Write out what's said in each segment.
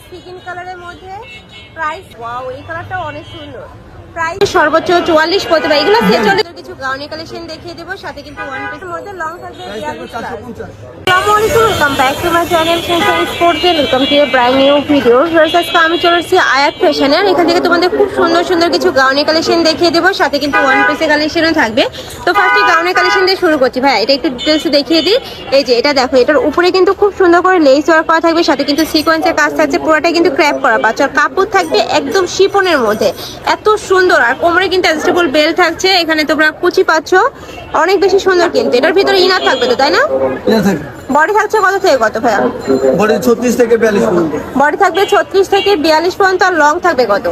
Skin কালারের মধ্যে price wow, এই কালারটা অনেক সুন্দর। প্রাইস সর্বোচ্চ 44 পড়তে পারে। এগুলো 46 কিছু গাউনি কালেকশন দেখিয়ে দেবো, সাথে কিন্তু ওয়ান পিসের মধ্যে লং থাকবে 42 প্লাস। আসসালামু আলাইকুম, welcome back to my channel sensor sports, welcome to a brand new video. আজকে আমি চলে এসেছি আয়াত ফ্যাশনে, আর এখান থেকে তোমাদের খুব সুন্দর সুন্দর কিছু গাউনি কালেকশন দেখিয়ে দেবো, সাথে কিন্তু ওয়ান পিসের কালেকশনও থাকবে। তো ফার্স্টে গাউনি কালেকশন দিয়ে শুরু করছি। ভাই এটা একটু ডিটেলস দেখিয়ে দিই। এই যে এটা দেখো, এটার উপরে কিন্তু খুব সুন্দর করে লেস ওয়ার্ক করা থাকবে, সাথে কিন্তু সিকোয়েন্সের কাজ থাকছে, পুরোটাই কিন্তু ক্র্যাপ করা পাচ্ছ। আর কাপড় থাকবে একদম শিফনের মধ্যে, এত সুন্দর। আর কোমরে কিন্তু অ্যাডজাস্টেবল বেল্ট থাকছে, এখানে তোমরা কুচি পাচ্ছ, অনেক বেশি সুন্দর। কিন্তু এটার ভিতরে ইনার থাকবে তো, তাই না? বডি থাকছে কত থেকে কত ভাইয়া? বডি 36 থেকে 42 পর্যন্ত। বডি থাকবে 36 থেকে 42 পর্যন্ত। আর লং থাকবে কত?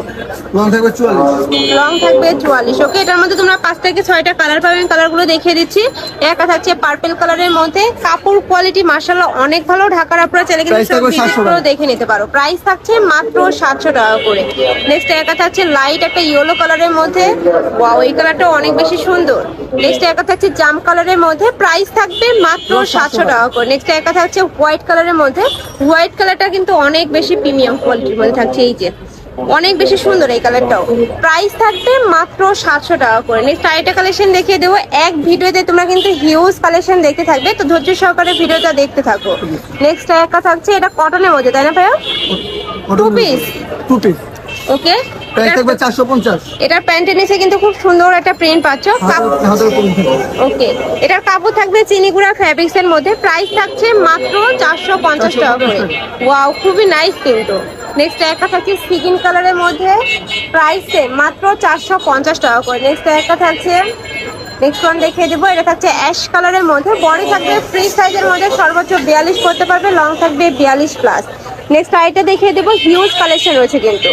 লং থাকবে 44। লং থাকবে 44। ওকে, এটার মধ্যে তোমরা 5 থেকে 6টা কালার পাবেন। কালারগুলো দেখিয়ে দিচ্ছি। একটা থাকছে পার্পল কালারের মধ্যে, কাপড় কোয়ালিটি মাশাআল্লাহ অনেক ভালো। ঢাকার আপনারা চাইলে কিন্তু সব ভিডিওগুলো দেখে নিতে পারো। প্রাইস থাকছে মাত্র 700 টাকা করে। নেক্সট একটা থাকছে লাইট একটা ইয়েলো কালারের মধ্যে, ওয়াও এই কালারটা অনেক বেশি সুন্দর। নেক্সট একটা থাকছে জাম কালারের মধ্যে, প্রাইস থাকবে মাত্র 700 টাকা করে। নেক্সট একটা থাকছে হোয়াইট কালারের মধ্যে, হোয়াইট কালারটা কিন্তু অনেক বেশি প্রিমিয়াম কোয়ালিটির মধ্যে থাকছে। এই যে অনেক বেশি সুন্দর এই কালারটাও, প্রাইস থাকবে মাত্র 700 টাকা করে। নেক্সট আরেকটা কালেকশন দেখিয়ে দেবো। এক ভিডিওতে তোমরা কিন্তু হিউজ কালেকশন দেখতে থাকবে, তো ধৈর্য সহকারে ভিডিওটা দেখতে থাকো। নেক্সট একটা থাকছে, এটা কটনের মধ্যে, তাই না ভাইয়া? Two piece. ওকে, প্রাইস থাকবে 450। এটার প্যান্টের নিচে কিন্তু খুব সুন্দর একটা প্রিন্ট পাচ্ছ। ওকে, এটার কাপড় থাকবে চিনিগুড়া ফ্যাব্রিক্স এর মধ্যে, প্রাইস থাকছে মাত্র 450 টাকা করে। ওয়াও, খুবই নাইস কিন্তু। নেক্সট একটা থাকছে স্কিন কালারের মধ্যে, প্রাইসে মাত্র 450 টাকা করে। নেক্সট একটা থাকছে, নেক্সট ওয়ান দেখিয়ে দেবো। এটা থাকছে অ্যাশ কালারের মধ্যে, বডি থাকবে ফ্রি সাইজের মধ্যে, সর্বোচ্চ 42 করতে পারবে, লং থাকবে 42 প্লাস। নেক্সট আইটা দেখিয়ে দেবো, হিউজ কালেকশন রয়েছে কিন্তু।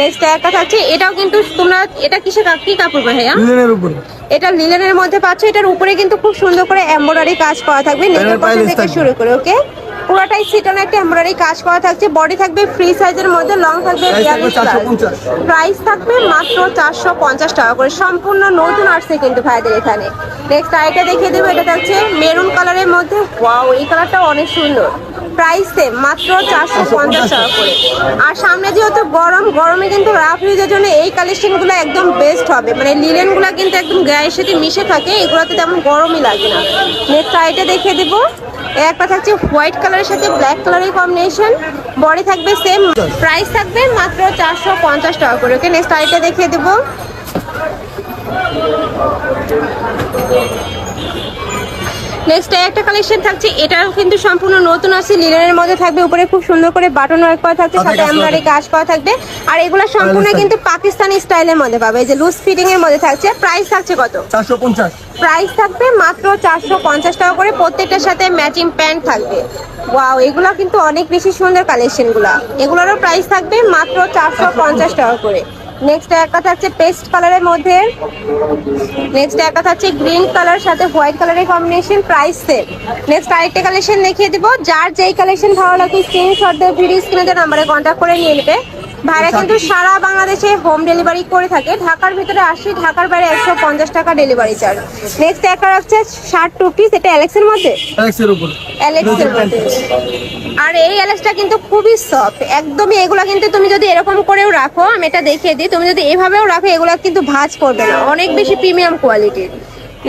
নেক্সট একটা থাকছে, এটাও কিন্তু তোমরা, এটা কিসের কি কাপড় ভাইয়া? লিনেনের উপরে। এটা লিনেনের মধ্যে পাচ্ছ। এটার উপরে কিন্তু খুব সুন্দর করে এমব্রয়ডারি কাজ করা থাকবে, নেকের পাশে থেকে শুরু করে। ওকে, পুরোটাই সিটনে একটা এমব্রয়ডারি কাজ করা থাকছে, বডি থাকবে ফ্রি সাইজের মধ্যে, লং থাকবে 42 প্লাস। প্রাইস থাকবে মাত্র 450 টাকা করে। সম্পূর্ণ নতুন আসছে কিন্তু ভাইদের এখানে। নেক্সট আইটা দেখিয়ে দেবো। এটা থাকছে মেরুন কালারের মধ্যে, ওয়াও এই কালারটা অনেক সুন্দর। প্রাইসে মাত্র 450 টাকা করে। আর সামনে যেহেতু গরমে কিন্তু রাফ ইউজের জন্য এই কালেকশনগুলো একদম বেস্ট হবে। মানে লিলেনগুলো কিন্তু একদম গায়ের সাথে মিশে থাকে, এগুলোতে তেমন গরমই লাগে না। নেক্সট আইটা দেখিয়ে দেবো। একটা থাকছে হোয়াইট কালারের সাথে ব্ল্যাক কালারের কম্বিনেশন, বডি থাকবে সেম, প্রাইস থাকবে মাত্র 450 টাকা করে। ওকে, নেক্সট আইটা দেখিয়ে দেবো। নেক্সট একটা কালেকশন থাকছে, এটাও কিন্তু সম্পূর্ণ নতুন আছে, লিনেনের মধ্যে থাকবে, উপরে খুব সুন্দর করে বাটন ওয়ার্ক করা থাকবে, সাথে এমব্রয়ডারি কাজ করা থাকবে। আর এগুলো সম্পূর্ণ কিন্তু পাকিস্তানি স্টাইলের মধ্যে পাবে, এই যে লুজ ফিটিং এর মধ্যে থাকছে। প্রাইস থাকছে কত? 450। প্রাইস থাকবে মাত্র 450 টাকা করে। প্রত্যেকটার সাথে ম্যাচিং প্যান্ট থাকবে। ওয়াও, এগুলো কিন্তু অনেক বেশি সুন্দর কালেকশনগুলো। এগুলোরও প্রাইস থাকবে মাত্র 450 টাকা করে। নেক্সট একটা থাকছে পেস্ট কালারের মধ্যে, নেক্সট একটা থাকছে গ্রিন কালার সাথে হোয়াইট কালারের কম্বিনেশন, প্রাইস সেম। নেক্সট আরেকটা কালেকশন দেখিয়ে দিব। যার যেই কালেকশন ভালো লাগে স্ক্রিনশট দিয়ে ভিডিও স্ক্রিনে নাম্বারে কন্ট্যাক্ট করে নিয়ে নেবে। ভাইরা কিন্তু সারা বাংলাদেশে হোম ডেলিভারি করে থাকে। ঢাকার ভিতরে 80, ঢাকার বাইরে 150 টাকা ডেলিভারি চার্জ। নেক্সট একটা রাখছে শার্ট টু পিস, এটা অ্যালেক্স এর মধ্যে, অ্যালেক্স এর মধ্যে। আর এই অ্যালেক্সটা কিন্তু খুবই সফট একদমই। এগুলা কিন্তু তুমি যদি এরকম করেও রাখো, আমি এটা দেখিয়ে দিই, তুমি যদি এভাবেও রাখো, এগুলা কিন্তু ভাঁজ করবে না, অনেক বেশি প্রিমিয়াম কোয়ালিটির।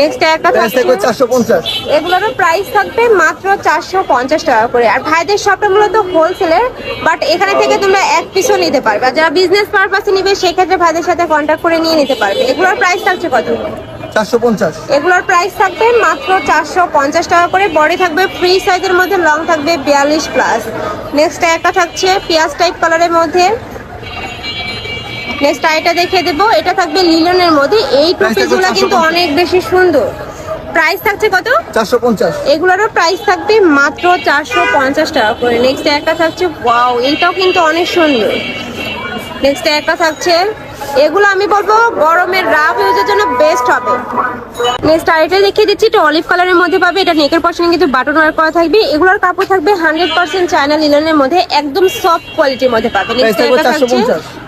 নেক্সট একটা থাকছে 450। এগুলোরও প্রাইস থাকবে মাত্র 450 টাকা করে। আর ভাইদের শপটা মূলত হোলসেলের, বাট এখানে থেকে তোমরা এক পিসও নিতে পারবে। আর যারা বিজনেস পারপাসে নিবে সেক্ষেত্রে ভাইদের সাথে কন্ট্যাক্ট করে নিয়ে নিতে পারবে। এগুলোর প্রাইস থাকছে কত? 450। এগুলোর প্রাইস থাকবে মাত্র 450 টাকা করে। বডি থাকবে ফ্রি সাইজের মধ্যে, লং থাকবে 42 প্লাস। নেক্সট একটা থাকছে পেঁয়াজ টাইপ কালারের মধ্যে। নেক্সট আইটা দেখিয়ে দেবো। এটা থাকবে লিলেনের মধ্যে, এই টু পিসগুলো কিন্তু অনেক বেশি সুন্দর। প্রাইস থাকছে কত? 450। এগুলোরও প্রাইস থাকবে মাত্র 450 টাকা করে। নেক্সট একটা থাকছে, ওয়াও এইটাও কিন্তু অনেক সুন্দর। নেক্সট একটা থাকছে এগুলো আমি বলবো গরমের রাফ ইউজের জন্য বেস্ট হবে। নেক্সট আরেকটা দেখিয়ে দিচ্ছি, এটা অলিভ কালারের মধ্যে পাবে। এটা নেকের পশনে কিন্তু বাটন ওয়ার্ক করা থাকবে। এগুলোর কাপড় থাকবে 100% চায়না লিনেনের মধ্যে, একদম সফট কোয়ালিটির মধ্যে পাবে। নেক্সট একটা থাকছে,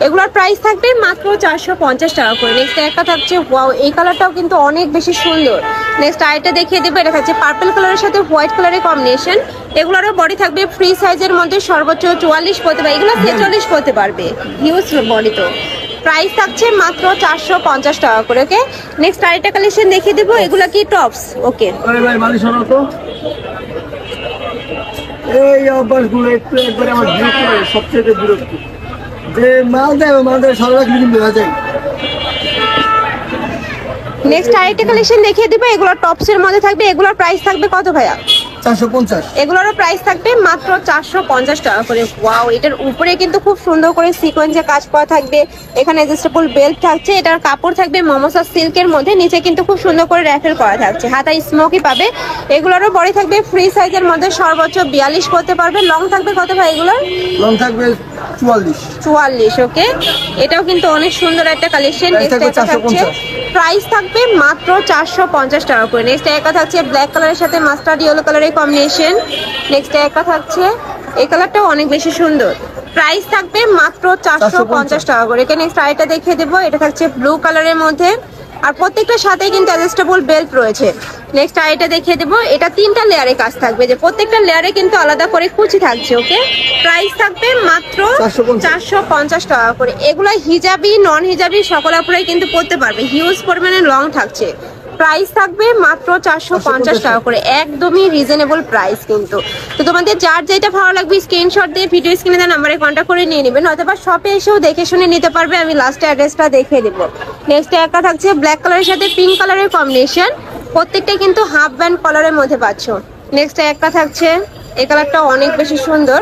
এগুলোর প্রাইস থাকবে মাত্র 450 টাকা করে। নেক্সট একটা থাকছে, ওয়াও এই কালারটাও কিন্তু অনেক বেশি সুন্দর। নেক্সট আরেকটা দেখিয়ে দেবো, এটা থাকছে পার্পল কালারের সাথে হোয়াইট কালারের কম্বিনেশন। এগুলোরও বডি থাকবে ফ্রি সাইজের মধ্যে, সর্বোচ্চ 44 পড়তে পারবে, এগুলো 46 পড়তে পারবে, হিউজ বডি। তো প্রাইস থাকছে মাত্র 450 টাকা করে। ওকে, নেক্সট আরেকটা কালেকশন দেখিয়ে দেবো, এগুলো কি টপস। ওকে, আরে ভাই মালি শোনো তো, এই অভ্যাসগুলো একটু একবারে আমার বিরক্ত লাগে, সবচেয়ে বিরক্ত। যে মাল দেয় ওই মাল দেয় সরকার কিন্তু দেওয়া যায়। নেক্সট আরেকটা কালেকশন দেখিয়ে দেবো, এগুলো টপসের মধ্যে থাকবে। এগুলোর প্রাইস থাকবে কত ভাইয়া? 450। এগুলোরও প্রাইস থাকবে মাত্র 450 টাকা করে। ওয়াও, এটার উপরে কিন্তু খুব সুন্দর করে সিকোয়েন্সে কাজ করা থাকবে। এখানে অ্যাডজাস্টেবল বেল্ট থাকছে। এটার কাপড় থাকবে মমসা সিল্কের মধ্যে, নিচে কিন্তু খুব সুন্দর করে র্যাফেল করা থাকছে, হাতায় স্মোকি পাবে। এগুলোরও বডি থাকবে ফ্রি সাইজের মধ্যে, সর্বোচ্চ 42 করতে পারবে। লং থাকবে কত ভাই এগুলোর? লং থাকবে 44। 44। ওকে, এটাও কিন্তু অনেক সুন্দর একটা কালেকশন। Price থাকবে 450। প্রাইস থাকবে মাত্র 450 টাকা করে। নেক্সট একটা থাকছে ব্ল্যাক কালারের সাথে মাস্টার্ড ইয়েলো কালারের কম্বিনেশন। নেক্সট একটা থাকছে, এই কালারটাও অনেক বেশি সুন্দর। প্রাইস থাকবে মাত্র 450 টাকা করে। এখানে নেক্সট আরেকটা দেখিয়ে দেবো, এটা থাকছে ব্লু কালারের মধ্যে, আর প্রত্যেকটার সাথে কিন্তু অ্যাডজাস্টেবল বেল্ট রয়েছে। নেক্সট আরেকটা দেখিয়ে দেবো, এটা 3টা লেয়ারে কাজ থাকবে, যে প্রত্যেকটা লেয়ারে কিন্তু আলাদা করে কুচি থাকছে। ওকে, প্রাইস থাকবে মাত্র 450 টাকা করে। এগুলো হিজাবি নন হিজাবি সকল আপুরাই কিন্তু পরতে পারবে, হিউজ পরিমাণে লং থাকছে। প্রাইস থাকবে মাত্র 450 টাকা করে, একদমই রিজনেবল প্রাইস কিন্তু। তো তোমাদের যার যেটা ভালো লাগবে স্ক্রিনশট দিয়ে ভিডিও স্ক্রিনে দেওয়া নাম্বারে কন্ট্যাক্ট করে নিয়ে নেবেন, অথবা শপে এসেও দেখে শুনে নিতে পারবে। আমি লাস্টে অ্যাড্রেসটা দেখিয়ে দেবো। নেক্সট একটা থাকছে ব্ল্যাক কালারের সাথে পিঙ্ক কালারের কম্বিনেশন, প্রত্যেকটাই কিন্তু হাফ ব্যান্ড কলারের মধ্যে পাচ্ছ। নেক্সট একটা থাকছে, এই কালারটা অনেক বেশি সুন্দর,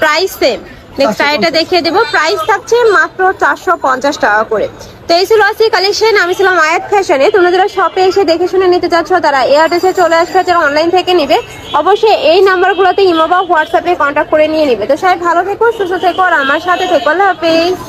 প্রাইস সেম। নেক্সট আইটা দেখিয়ে দেবো, প্রাইস থাকছে মাত্র 450 টাকা করে। তো এই ছিল আজকে কালেকশন। আমি ছিলাম আয়াত ফ্যাশনে। তোমরা যারা শপে এসে দেখে শুনে নিতে চাচ্ছ তারা এই অ্যাড্রেসে চলে আসবে, যারা অনলাইন থেকে নিবে অবশ্যই এই নাম্বারগুলোতে ইমো বা হোয়াটসঅ্যাপে কন্ট্যাক্ট করে নিয়ে নিবে। তো সবাই ভালো থেকো, সুস্থ থেকো, আর আমার সাথে থেকো। আল্লাহ হাফেজ।